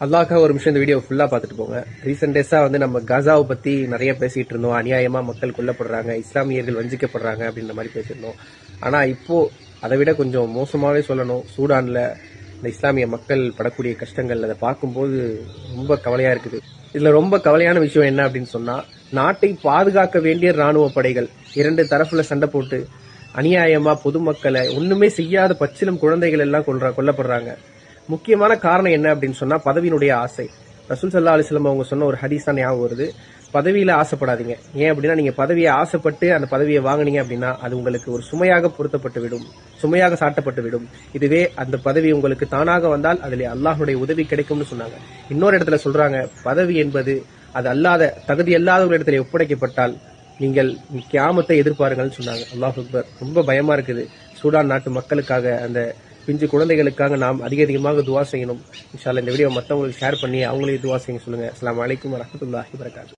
அல்லாஹ்க்காக ஒரு நிமிஷம் இந்த வீடியோ ஃபுல்லா பார்த்துட்டு போங்க. ரீசெண்ட் டேஸா நம்ம காசாவை பத்தி நிறைய பேசிட்டு இருந்தோம். அநியாயமா மக்கள் கொல்லப்படுறாங்க, இஸ்லாமியர்கள் வஞ்சிக்கப்படுறாங்க அப்படின்ற மாதிரி பேசியிருந்தோம். ஆனா இப்போ அதை விட கொஞ்சம் மோசமாவே சொல்லணும். சூடான்ல இந்த இஸ்லாமிய மக்கள் படக்கூடிய கஷ்டங்கள் அதை பார்க்கும்போது ரொம்ப கவலையா இருக்குது. இதுல ரொம்ப கவலையான விஷயம் என்ன அப்படின்னு சொன்னா, நாட்டை பாதுகாக்க வேண்டிய ராணுவ படைகள் இரண்டு தரப்புல சண்டை போட்டு அநியாயமா பொதுமக்களை ஒண்ணுமே செய்யாத பச்சிலம் குழந்தைகள் எல்லாம் கொல்லப்படுறாங்க. முக்கியமான காரணம் என்ன அப்படின்னு சொன்னா பதவியினுடைய ஆசை. ரசூல் ஸல்லல்லாஹு அலைஹி வஸல்லம் அவங்க சொன்ன ஒரு ஹதீஸ் தான் ஞாபகம் வருது. பதவியில ஆசைப்படாதீங்க. ஏன் அப்படின்னா நீங்க பதவியை ஆசைப்பட்டு அந்த பதவியை வாங்கினீங்க அப்படின்னா அது உங்களுக்கு ஒரு சுமையாக பொருத்தப்பட்டு விடும், சுமையாக சாட்டப்பட்டு விடும். இதுவே அந்த பதவி உங்களுக்கு தானாக வந்தால் அதில் அல்லாஹ்வுடைய உதவி கிடைக்கும்னு சொன்னாங்க. இன்னொரு இடத்துல சொல்றாங்க, பதவி என்பது அது அல்லாத தகுதி அல்லாத ஒரு இடத்துல ஒப்படைக்கப்பட்டால் நீங்கள் கியாமத்தை எதிர்பாருங்கள்னு சொன்னாங்க. அல்லாஹ் அக்பர். ரொம்ப பயமா இருக்குது. சூடான் நாட்டு மக்களுக்காக, அந்த பிஞ்சு குழந்தைகளுக்காக நாம் அதிகமாக துவா செய்யணும். இன்ஷா அல்லாஹ் இந்த வீடியோ மற்றவங்களுக்கு ஷேர் பண்ணி அவங்களையும் துவா செய்ய சொல்லுங்க. அஸ்ஸலாமு அலைக்கும் வரஹ்மத்துல்லாஹி வபரகாத்துஹு.